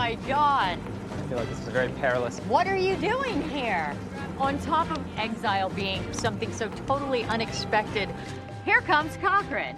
my God. I feel like this is very perilous. What are you doing here? On top of exile being something so totally unexpected, here comes Cochrane.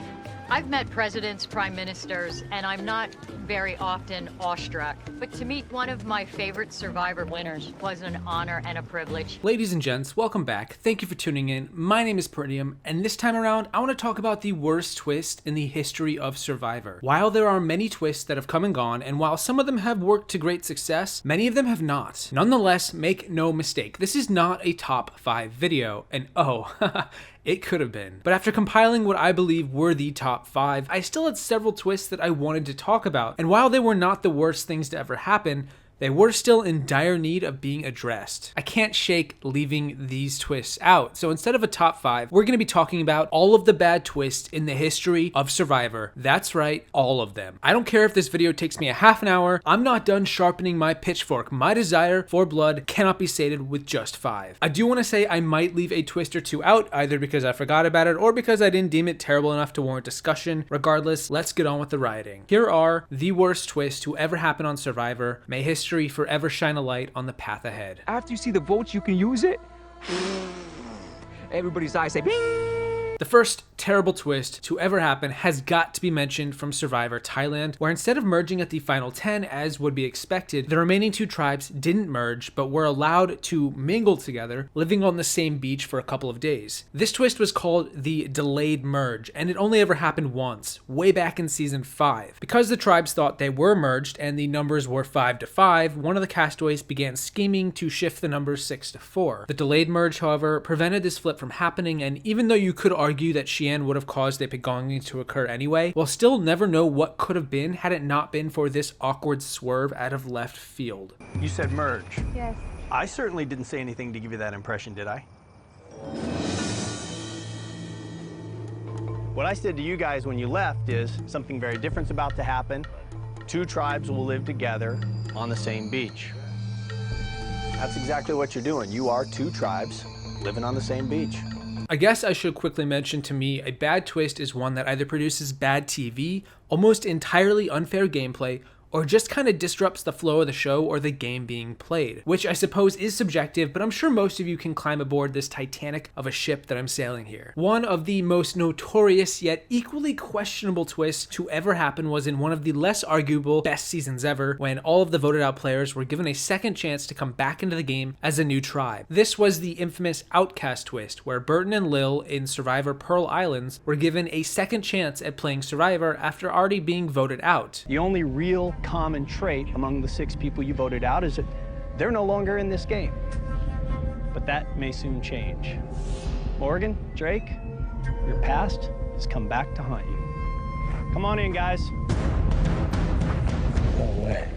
I've met presidents, prime ministers, and I'm not very often awestruck. But to meet one of my favorite Survivor winners was an honor and a privilege. Ladies and gents, welcome back. Thank you for tuning in. My name is Peridiam, and this time around, I want to talk about the worst twist in the history of Survivor. While there are many twists that have come and gone, and while some of them have worked to great success, many of them have not. Nonetheless, make no mistake, this is not a top 5 video, and oh, it could have been. But after compiling what I believe were the top 5, I still had several twists that I wanted to talk about. And while they were not the worst things to ever happen, they were still in dire need of being addressed. I can't shake leaving these twists out. So instead of a top 5, we're going to be talking about all of the bad twists in the history of Survivor. That's right, all of them. I don't care if this video takes me a half an hour. I'm not done sharpening my pitchfork. My desire for blood cannot be sated with just 5. I do want to say I might leave a twist or two out, either because I forgot about it or because I didn't deem it terrible enough to warrant discussion. Regardless, let's get on with the rioting. Here are the worst twists to ever happen on Survivor. May history forever shine a light on the path ahead. After you see the votes, you can use it. Everybody's eyes say, bing! The first terrible twist to ever happen has got to be mentioned from Survivor Thailand, where instead of merging at the final 10 as would be expected, the remaining 2 tribes didn't merge but were allowed to mingle together, living on the same beach for a couple of days. This twist was called the delayed merge, and it only ever happened once, way back in season 5. Because the tribes thought they were merged and the numbers were 5 to 5, one of the castaways began scheming to shift the numbers 6 to 4. The delayed merge, however, prevented this flip from happening, and even though you could argue that Xian would have caused a Pagonging to occur anyway, we'll still never know what could have been had it not been for this awkward swerve out of left field. You said merge. Yes. I certainly didn't say anything to give you that impression, did I? What I said to you guys when you left is something very different's about to happen. 2 tribes will live together on the same beach. That's exactly what you're doing. You are 2 tribes living on the same beach. I guess I should quickly mention, to me, a bad twist is one that either produces bad TV, almost entirely unfair gameplay, or just kind of disrupts the flow of the show or the game being played, which I suppose is subjective, but I'm sure most of you can climb aboard this Titanic of a ship that I'm sailing here. One of the most notorious yet equally questionable twists to ever happen was in one of the less arguable best seasons ever, when all of the voted out players were given a second chance to come back into the game as a new tribe. This was the infamous Outcast twist, where Burton and Lil in Survivor Pearl Islands were given a second chance at playing Survivor after already being voted out. The only real common trait among the 6 people you voted out is that they're no longer in this game. But that may soon change. Morgan, Drake, your past has come back to haunt you. Come on in, guys. No way.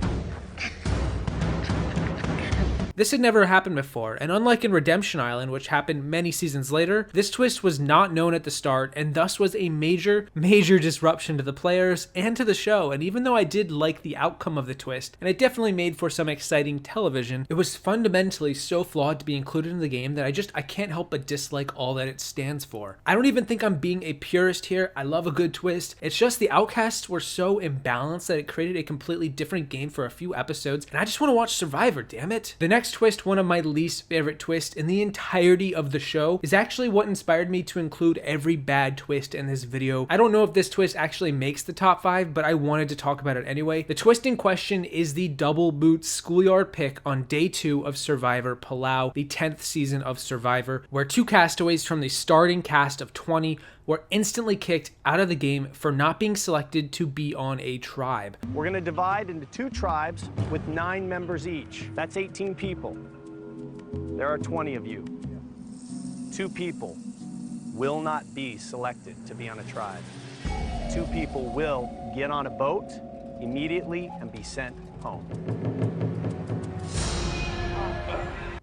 This had never happened before, and unlike in Redemption Island, which happened many seasons later, this twist was not known at the start and thus was a major disruption to the players and to the show. And even though I did like the outcome of the twist, and it definitely made for some exciting television, it was fundamentally so flawed to be included in the game that I can't help but dislike all that it stands for. I don't even think I'm being a purist here. I love a good twist. It's just the Outcasts were so imbalanced that it created a completely different game for a few episodes, and I just want to watch Survivor, damn it. The next twist, one of my least favorite twists in the entirety of the show, is actually what inspired me to include every bad twist in this video. I don't know if this twist actually makes the top 5, but I wanted to talk about it anyway. The twist in question is the double boot schoolyard pick on day 2 of Survivor Palau, the 10th season of Survivor, where 2 castaways from the starting cast of 20 were instantly kicked out of the game for not being selected to be on a tribe. We're going to divide into 2 tribes with 9 members each. That's 18 people. There are 20 of you. 2 people will not be selected to be on a tribe. 2 people will get on a boat immediately and be sent home.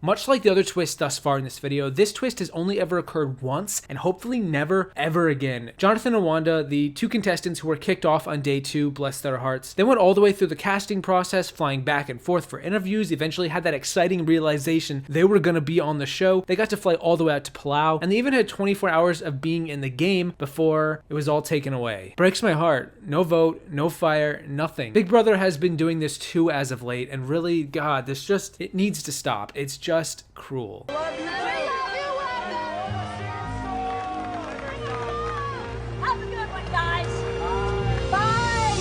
Much like the other twists thus far in this video, this twist has only ever occurred once and hopefully never ever again. Jonathan and Wanda, the two contestants who were kicked off on day 2, bless their hearts, they went all the way through the casting process, flying back and forth for interviews, eventually had that exciting realization they were going to be on the show. They got to fly all the way out to Palau, and they even had 24 hours of being in the game before it was all taken away. Breaks my heart. No vote, no fire, nothing. Big Brother has been doing this too as of late, and really, God, it needs to stop. It's just cruel. Have a good one, guys. Bye.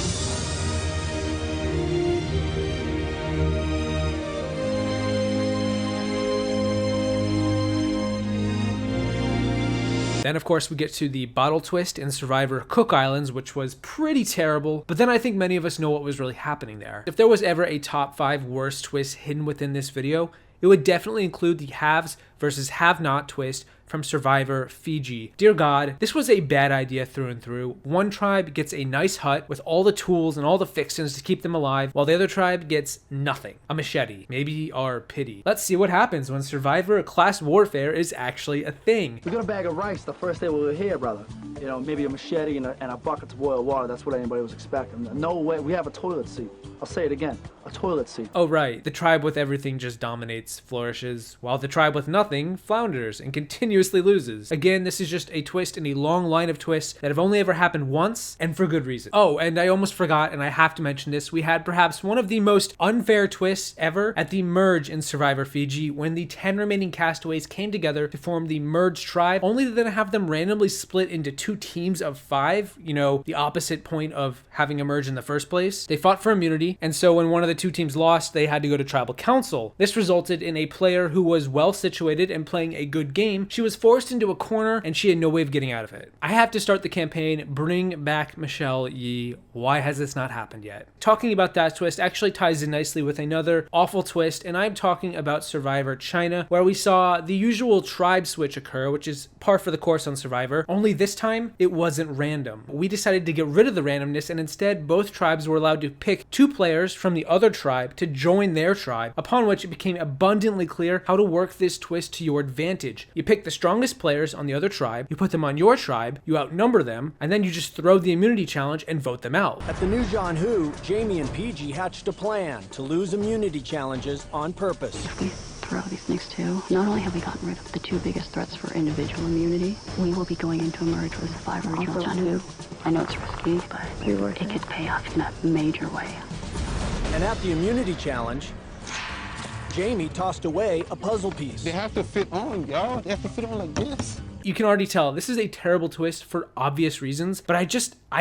Then, of course, we get to the bottle twist in Survivor Cook Islands, which was pretty terrible, but then I think many of us know what was really happening there. If there was ever a top 5 worst twists hidden within this video, it would definitely include the haves versus have-not twist from Survivor Fiji. Dear God, this was a bad idea through and through. One tribe gets a nice hut with all the tools and all the fixings to keep them alive, while the other tribe gets nothing. A machete, maybe our pity. Let's see what happens when Survivor class warfare is actually a thing. We got a bag of rice the first day we were here, brother. You know, maybe a machete and a bucket to boil water. That's what anybody was expecting. No way. We have a toilet seat. I'll say it again. A toilet seat. Oh, right. The tribe with everything just dominates, flourishes, while the tribe with nothing flounders and continuously loses. Again, this is just a twist in a long line of twists that have only ever happened once, and for good reason. Oh, and I almost forgot, and I have to mention this. We had perhaps one of the most unfair twists ever at the merge in Survivor Fiji, when the 10 remaining castaways came together to form the merged tribe, only to then have them randomly split into 2 teams of 5, you know, the opposite point of having a merge in the first place. They fought for immunity, and so when one of the 2 teams lost, they had to go to tribal council. This resulted in a player who was well situated and playing a good game. She was forced into a corner, and she had no way of getting out of it. I have to start the campaign, bring back Michelle Yee. Why has this not happened yet? Talking about that twist actually ties in nicely with another awful twist, and I'm talking about Survivor China, where we saw the usual tribe switch occur, which is par for the course on Survivor, only this time it wasn't random. We decided to get rid of the randomness, and instead both tribes were allowed to pick 2 players from the other tribe to join their tribe, upon which it became abundantly clear how to work this twist to your advantage. You pick the strongest players on the other tribe, you put them on your tribe, you outnumber them, and then you just throw the immunity challenge and vote them out. At the new John Who, Jamie and PG hatched a plan to lose immunity challenges on purpose. If we throw these next 2, not only have we gotten rid of the 2 biggest threats for individual immunity, we will be going into a merge with 5 original John Who. I know it's risky, but it could pay off in a major way. And at the immunity challenge, Jamie tossed away a puzzle piece. They have to fit on, y'all. They have to fit on like this. You can already tell this is a terrible twist for obvious reasons, but I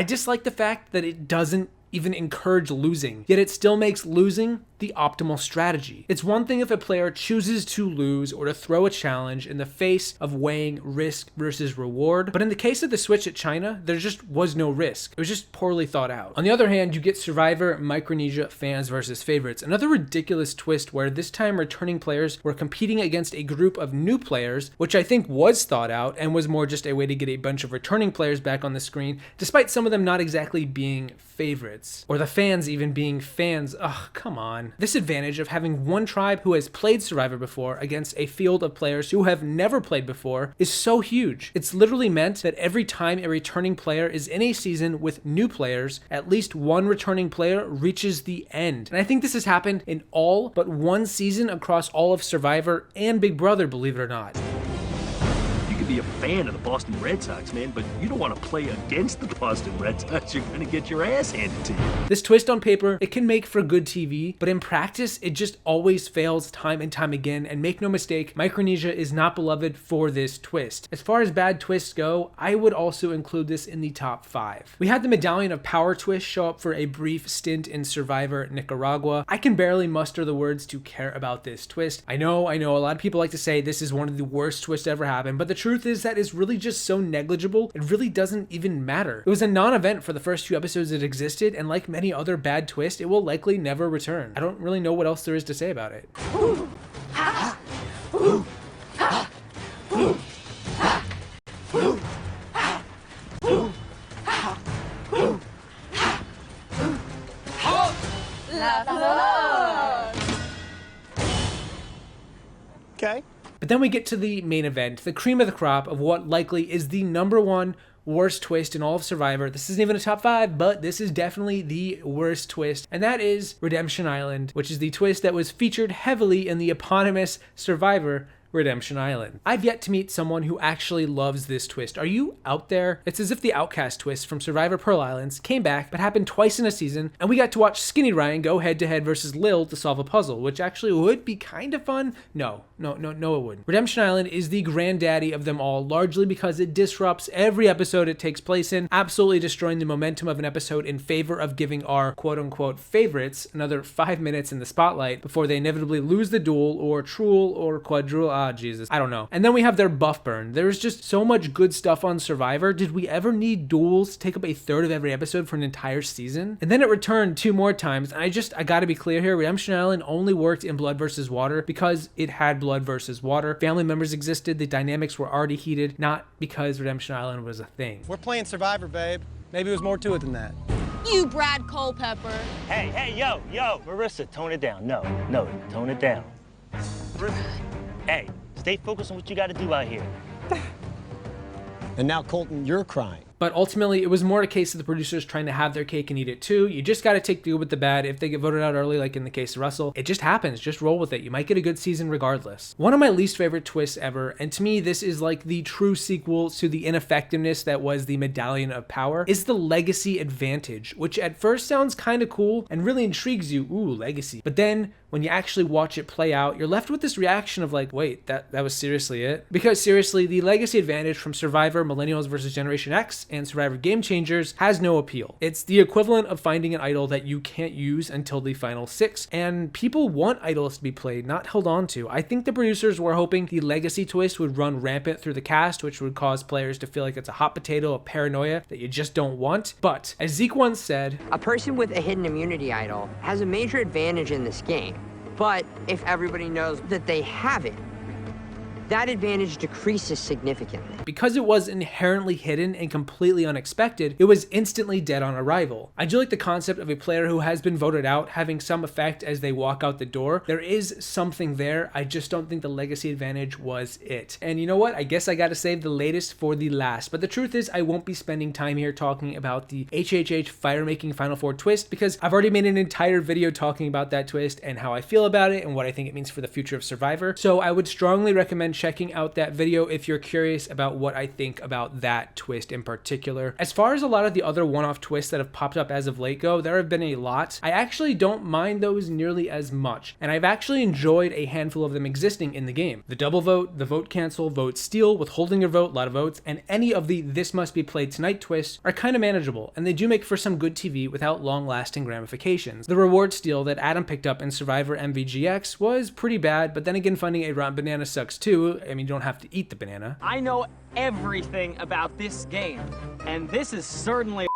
dislike the fact that it doesn't even encourage losing, yet it still makes losing the optimal strategy. It's one thing if a player chooses to lose or to throw a challenge in the face of weighing risk versus reward, but in the case of the switch at China, there just was no risk. It was just poorly thought out. On the other hand, you get Survivor Micronesia fans versus favorites, another ridiculous twist where this time returning players were competing against a group of new players, which I think was thought out and was more just a way to get a bunch of returning players back on the screen, despite some of them not exactly being favorites, or the fans even being fans. Ugh, come on. This advantage of having one tribe who has played Survivor before against a field of players who have never played before is so huge. It's literally meant that every time a returning player is in a season with new players, at least one returning player reaches the end. And I think this has happened in all but one season across all of Survivor and Big Brother, believe it or not. Be a fan of the Boston Red Sox, man, but you don't want to play against the Boston Red Sox. You're going to get your ass handed to you. This twist on paper, it can make for good TV, but in practice, it just always fails time and time again, and make no mistake, Micronesia is not beloved for this twist. As far as bad twists go, I would also include this in the top 5. We had the Medallion of Power twist show up for a brief stint in Survivor Nicaragua. I can barely muster the words to care about this twist. I know, a lot of people like to say this is one of the worst twists to ever happen, but the truth is that it's really just so negligible, it really doesn't even matter. It was a non-event for the first 2 episodes it existed, and like many other bad twists, it will likely never return. I don't really know what else there is to say about it. Okay. But then we get to the main event, the cream of the crop of what likely is the #1 worst twist in all of Survivor. This isn't even a top 5, but this is definitely the worst twist, and that is Redemption Island, which is the twist that was featured heavily in the eponymous Survivor Redemption Island. I've yet to meet someone who actually loves this twist. Are you out there? It's as if the Outcast twist from Survivor Pearl Islands came back, but happened twice in a season, and we got to watch Skinny Ryan go head-to-head versus Lil to solve a puzzle, which actually would be kind of fun. No, it wouldn't. Redemption Island is the granddaddy of them all, largely because it disrupts every episode it takes place in, absolutely destroying the momentum of an episode in favor of giving our quote-unquote favorites another 5 minutes in the spotlight before they inevitably lose the duel or truel or quadruel. Jesus, I don't know. And then we have their buff burn. There's just so much good stuff on Survivor. Did we ever need duels to take up a third of every episode for an entire season? And then it returned 2 more times. And I gotta be clear here, Redemption Island only worked in Blood versus Water because it had Blood versus Water. Family members existed, the dynamics were already heated, not because Redemption Island was a thing. We're playing Survivor, babe. Maybe there's more to it than that. You, Brad Culpepper. Hey, yo, Marissa, tone it down. No, tone it down. Hey, stay focused on what you got to do out here. And now, Colton, you're crying. But ultimately, it was more a case of the producers trying to have their cake and eat it too. You just got to take the good with the bad. If they get voted out early, like in the case of Russell, it just happens. Just roll with it. You might get a good season regardless. One of my least favorite twists ever, and to me, this is like the true sequel to the ineffectiveness that was the Medallion of Power, is the Legacy Advantage, which at first sounds kind of cool and really intrigues you. Ooh, Legacy. But then when you actually watch it play out, you're left with this reaction of like, wait, that was seriously it? Because seriously, the Legacy Advantage from Survivor, Millennials vs. Generation X, and Survivor Game Changers has no appeal. It's the equivalent of finding an idol that you can't use until the final 6, and people want idols to be played, not held on to. I think the producers were hoping the Legacy twist would run rampant through the cast, which would cause players to feel like it's a hot potato of paranoia that you just don't want. But as Zeke once said, a person with a hidden immunity idol has a major advantage in this game. But if everybody knows that they have it, that advantage decreases significantly. Because it was inherently hidden and completely unexpected, it was instantly dead on arrival. I do like the concept of a player who has been voted out having some effect as they walk out the door. There is something there. I just don't think the Legacy Advantage was it. And you know what? I guess I gotta save the latest for the last. But the truth is, I won't be spending time here talking about the HHH Fire-Making Final Four twist because I've already made an entire video talking about that twist and how I feel about it and what I think it means for the future of Survivor. So I would strongly recommend checking out that video if you're curious about what I think about that twist in particular. As far as a lot of the other one-off twists that have popped up as of late go, there have been a lot. I actually don't mind those nearly as much, and I've actually enjoyed a handful of them existing in the game. The double vote, the vote cancel, vote steal, withholding your vote, a lot of votes, and any of the this must be played tonight twists are kind of manageable, and they do make for some good TV without long-lasting ramifications. The reward steal that Adam picked up in Survivor MVGX was pretty bad, but then again, finding a rotten banana sucks too. I mean, you don't have to eat the banana. I know everything about this game, and this is certainly.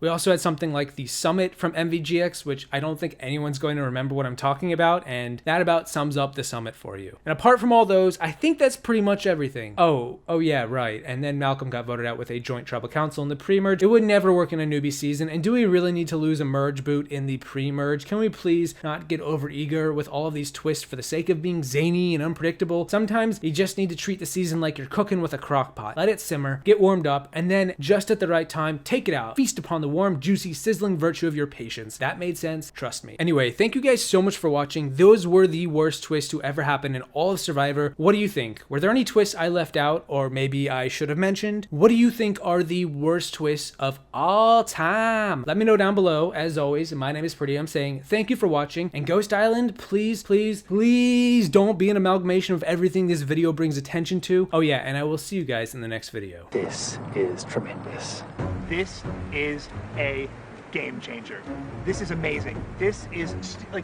We also had something like the Summit from MVGX, which I don't think anyone's going to remember what I'm talking about, and that about sums up the Summit for you. And apart from all those, I think that's pretty much everything. Oh yeah, right. And then Malcolm got voted out with a joint tribal council in the pre-merge. It would never work in a newbie season, and do we really need to lose a merge boot in the pre-merge? Can we please not get over-eager with all of these twists for the sake of being zany and unpredictable? Sometimes you just need to treat the season like you're cooking with a crock pot. Let it simmer, get warmed up, and then just at the right time, take it out. Feast upon the warm, juicy, sizzling virtue of your patience. That made sense, trust me. Anyway, thank you guys so much for watching. Those were the worst twists to ever happen in all of Survivor. What do you think? Were there any twists I left out or maybe I should have mentioned? What do you think are the worst twists of all time? Let me know down below. As always, my name is Peridiam saying thank you for watching, and Ghost Island, please don't be an amalgamation of everything this video brings attention to. Oh yeah, and I will see you guys in the next video. This is tremendous. This is a game changer. This is amazing. This is like,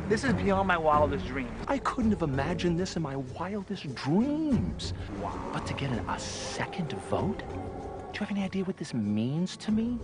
this is beyond my wildest dreams. I couldn't have imagined this in my wildest dreams. Wow. But to get a second vote? Do you have any idea what this means to me?